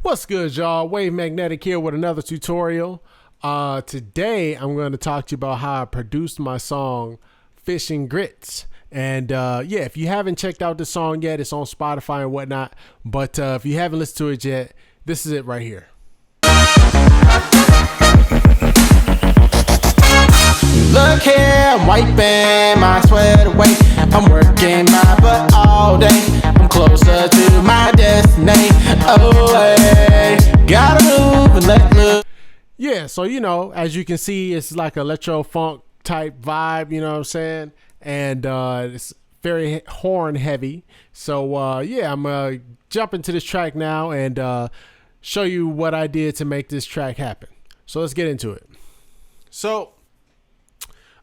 What's good, y'all? Wave Magnetik here with another tutorial. Today I'm going to talk to you about how I produced my song Fish and Grits. And yeah, if you haven't checked out the song yet, it's on Spotify and whatnot. But if you haven't listened to it yet, this is it right here. Look here, I'm wiping my sweat away. I'm working my butt all day. I'm closer to my destiny. Oh, hey, gotta move and let loose. Yeah, so you know, as you can see, it's like electro funk type vibe, you know what I'm saying? And it's very horn heavy. So yeah, I'm gonna jump into this track now and show you what I did to make this track happen. So let's get into it. So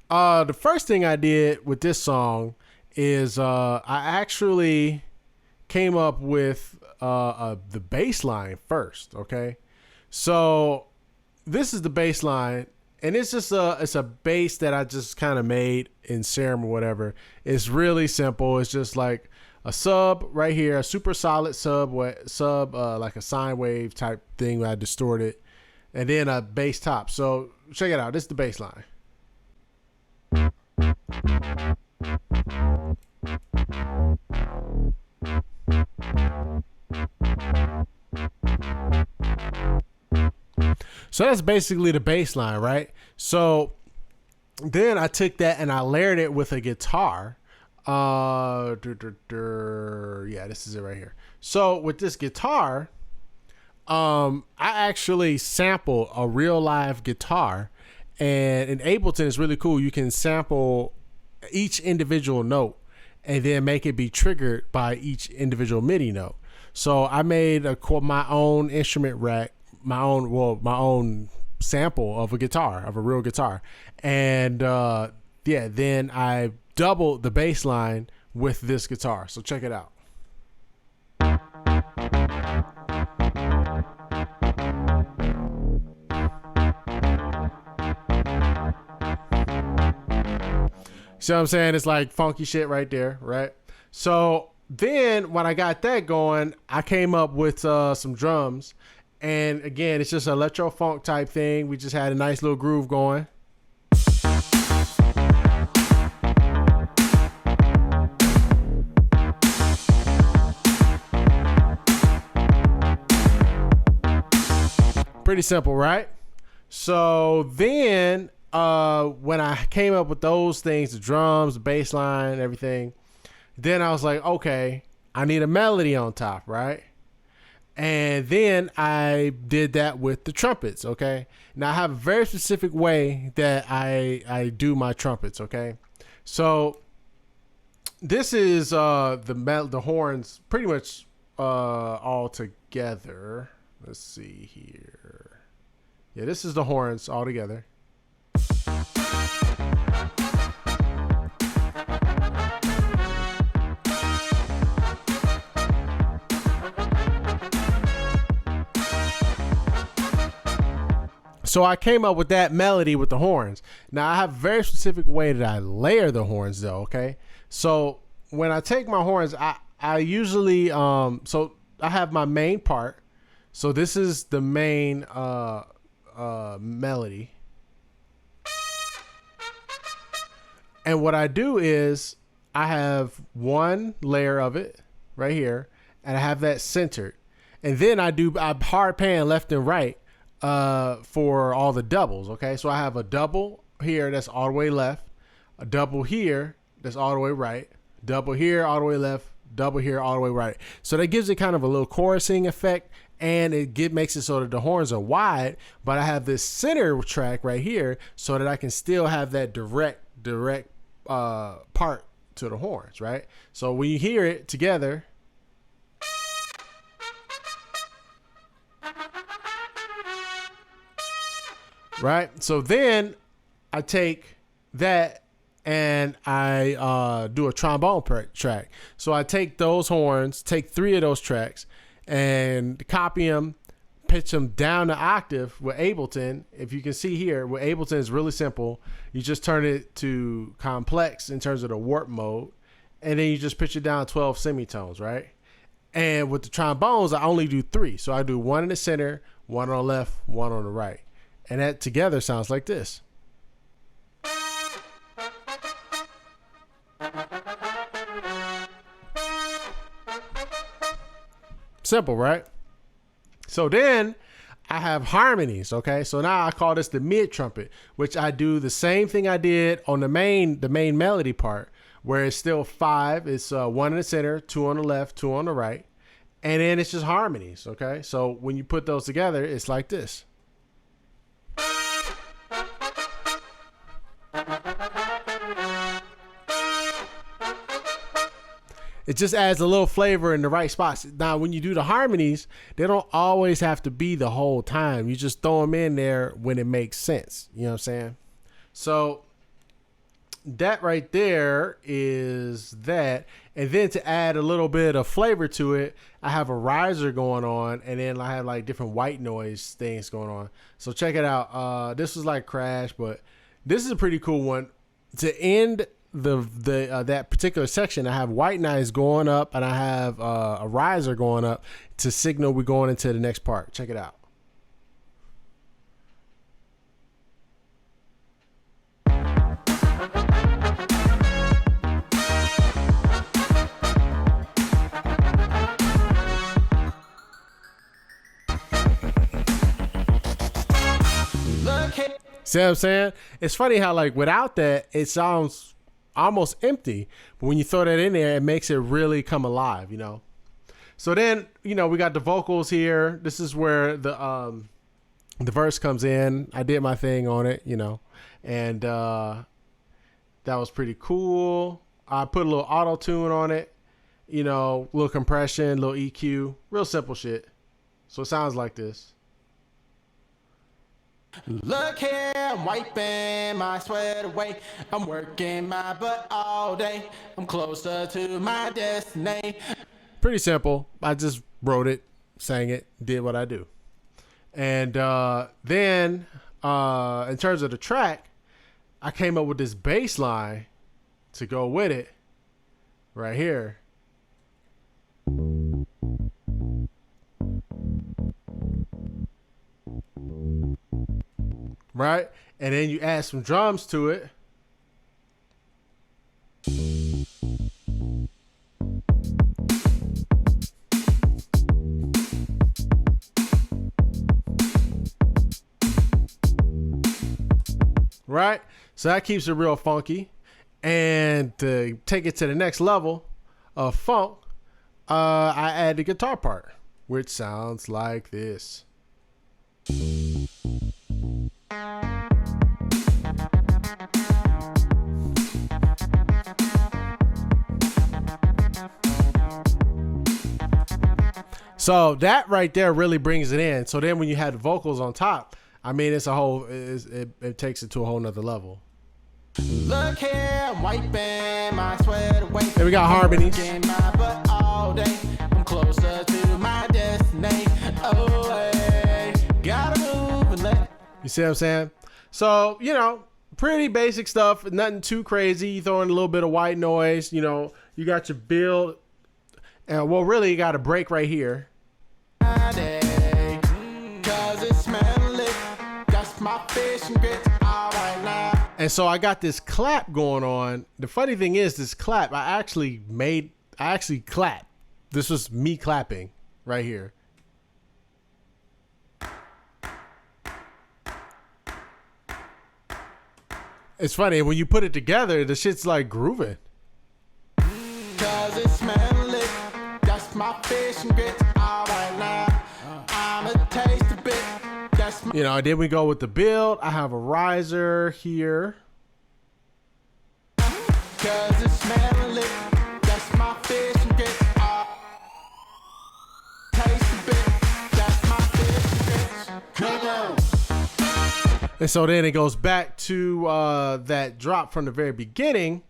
the first thing I did with this song is I actually came up with the bass line first. Okay, so this is the bass line, and it's just a bass that I just kind of made in Serum or whatever. It's really simple. It's just like a sub right here, a super solid sub like a sine wave type thing where I distorted, and then a bass top. So check it out. This is the bass line. So that's basically the bass line, right? So then I took that and I layered it with a guitar. Yeah, this is it right here. So with this guitar, I actually sample a real live guitar, and in Ableton it's really cool. You can sample each individual note and then make it be triggered by each individual MIDI note. So I made my own instrument rack, my own sample of a guitar, of a real guitar. And yeah, then I doubled the bass line with this guitar. So check it out. See what I'm saying? It's like funky shit right there, right? So then when I got that going, I came up with some drums. And again, it's just an electro funk type thing. We just had a nice little groove going. Pretty simple, right? So then when I came up with those things, the drums, the bass line, everything, then I was like, okay, I need a melody on top, right? And then I did that with the trumpets, okay? Now I have a very specific way that I do my trumpets, okay? So this is the horns pretty much all together. Let's see here. Yeah, this is the horns all together. So I came up with that melody with the horns. Now I have a very specific way that I layer the horns though, okay? So when I take my horns, I usually, so I have my main part. So this is the main melody. And what I do is I have one layer of it right here, and I have that centered. And then I hard pan left and right for all the doubles, okay? So I have a double here that's all the way left, a double here that's all the way right, double here all the way left, double here all the way right. So that gives it kind of a little chorusing effect, and it makes it so that the horns are wide, but I have this center track right here so that I can still have that direct part to the horns, right? So when you hear it together, right? So then I take that and I do a trombone track. So I take those horns, take 3 of those tracks, and copy them, pitch them down the octave with Ableton. If you can see here, with Ableton is really simple. You just turn it to complex in terms of the warp mode, and then you just pitch it down 12 semitones, right? And with the trombones, I only do 3. So I do 1 in the center, 1 on the left, 1 on the right. And that together sounds like this. Simple, right? So then I have harmonies, okay? So now I call this the mid trumpet, which I do the same thing I did on the main melody part, where it's still 5. It's 1 in the center, 2 on the left, 2 on the right. And then it's just harmonies, okay? So when you put those together, it's like this. It just adds a little flavor in the right spots. Now, when you do the harmonies, they don't always have to be the whole time. You just throw them in there when it makes sense. You know what I'm saying? So that right there is that. And then to add a little bit of flavor to it, I have a riser going on, and then I have like different white noise things going on. So check it out. This was like Crash, but this is a pretty cool one. To end that particular section, I have white noise going up, and I have a riser going up to signal we're going into the next part. Check it out. See what I'm saying? It's funny how like without that, it sounds almost empty, but when you throw that in there, it makes it really come alive, you know? So then, you know, we got the vocals here. This is where the verse comes in. I did my thing on it, you know, and that was pretty cool. I put a little auto tune on it, you know, little compression, little EQ, real simple shit. So it sounds like this. Look here, I'm wiping my sweat away. I'm working my butt all day. I'm closer to my destiny. Pretty simple. I just wrote it, sang it, did what I do. And then in terms of the track, I came up with this bass line to go with it right here. Right? And then you add some drums to it. Right? So that keeps it real funky. And to take it to the next level of funk, I add the guitar part, which sounds like this. So that right there really brings it in. So then when you have the vocals on top, I mean, it's a whole, it takes it to a whole nother level. Look here, I'm wiping my sweat away. Then we got harmonies. My butt all day. I'm closer to my destiny. Oh, hey, gotta move and let. You see what I'm saying? So, you know, pretty basic stuff, nothing too crazy. You throw in a little bit of white noise, you know, you got your build. And well, really, you got a break right here. Day, 'cause it's smelly. That's my fish and grits all right now. And so I got this clap going on. The funny thing is, this clap, I actually clapped. This was me clapping right here. It's funny, when you put it together, the shit's like grooving. 'Cause it's smelly. That's my fish and grits all right now. I'm a taste a bit. That's my. You know, then we go with the build. I have a riser here. 'Cause it's smelly. That's my fish and grits. Taste a bit. That's my fish and grits. Come on. And so then it goes back to that drop from the very beginning.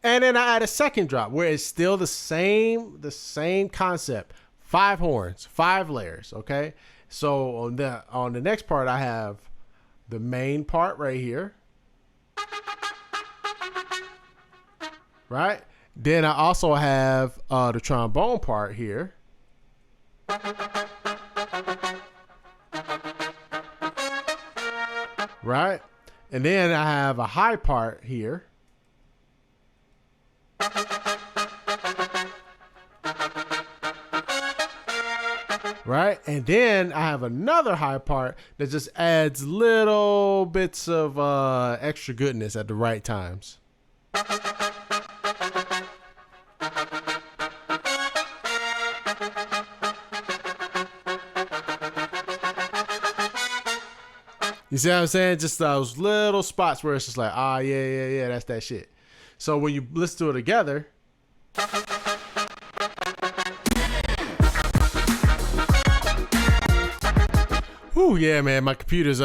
And then I add a second drop where it's still the same concept. 5 horns, 5 layers, okay? So on the next part, I have the main part right here. Right? Then I also have the trombone part here. Right? And then I have a high part here. Right? And then I have another high part that just adds little bits of extra goodness at the right times. You see what I'm saying? Just those little spots where it's just like, ah, yeah, that's that shit. So when you listen to it together, ooh, yeah, man, my computer's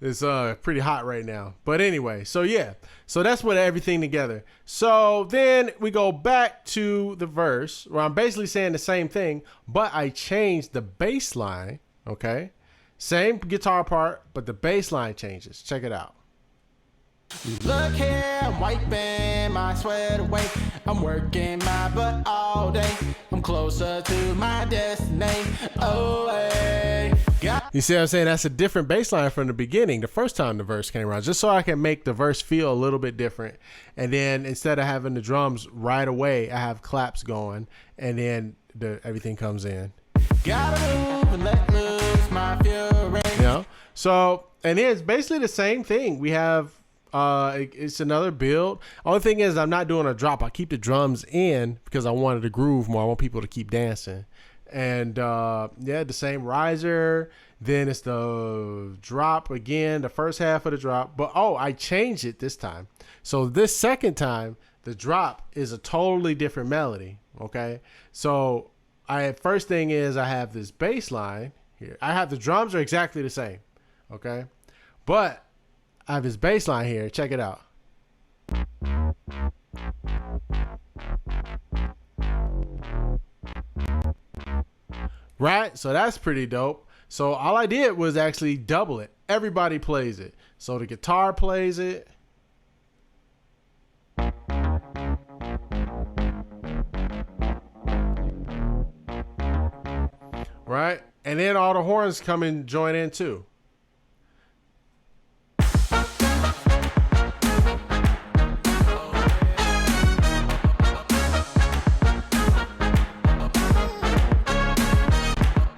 is pretty hot right now. But anyway, so yeah, so that's what everything together. So then we go back to the verse where I'm basically saying the same thing, but I changed the bass line. Okay, same guitar part, but the bass line changes. Check it out. Look here, I'm wiping my sweat away. I'm working my butt all day. I'm closer to my destiny. Oh, hey. You see what I'm saying? That's a different bass line from the beginning, the first time the verse came around, just so I can make the verse feel a little bit different. And then instead of having the drums right away, I have claps going, and then everything comes in. Gotta move and let loose my fury. You know? So, and it's basically the same thing. We have it's another build. Only thing is I'm not doing a drop. I keep the drums in because I wanted to groove more. I want people to keep dancing. And yeah, the same riser. Then it's the drop again, the first half of the drop. But oh, I changed it this time. So this second time, the drop is a totally different melody. Okay, so first thing is I have this bass line here. I have the drums are exactly the same. Okay, but I have his bass line here. Check it out. Right? So that's pretty dope. So all I did was actually double it. Everybody plays it. So the guitar plays it. Right? And then all the horns come and join in too.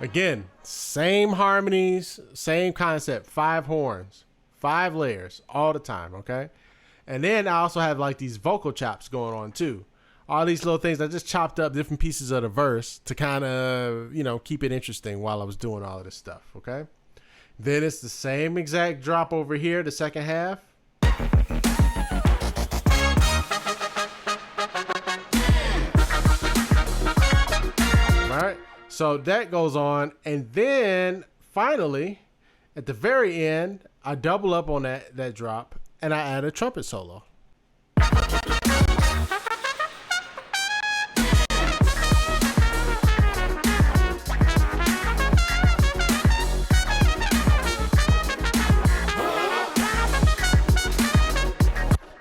Again, same harmonies, same concept, 5 horns, 5 layers all the time, okay? And then I also have like these vocal chops going on too. All these little things, I just chopped up different pieces of the verse to kind of, you know, keep it interesting while I was doing all of this stuff, okay? Then it's the same exact drop over here, the second half. All right. So that goes on, and then finally, at the very end, I double up on that drop, and I add a trumpet solo.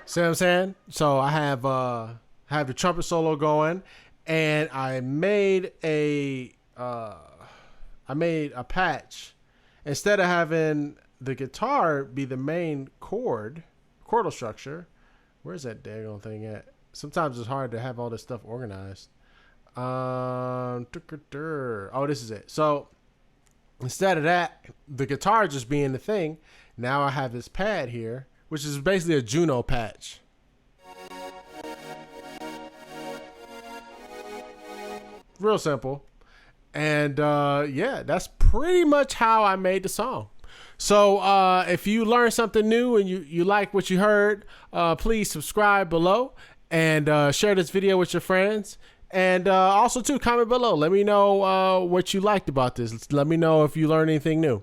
See what I'm saying? So I have the trumpet solo going, and I made a patch. Instead of having the guitar be the main chordal structure, where's that daggone thing at? Sometimes it's hard to have all this stuff organized. Oh, this is it. So instead of that, the guitar just being the thing, now I have this pad here, which is basically a Juno patch. Real simple. And yeah, that's pretty much how I made the song. So if you learned something new and you like what you heard, please subscribe below and share this video with your friends. And also too, comment below. Let me know what you liked about this. Let me know if you learned anything new.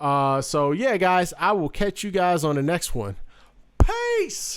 So yeah, guys, I will catch you guys on the next one. Peace!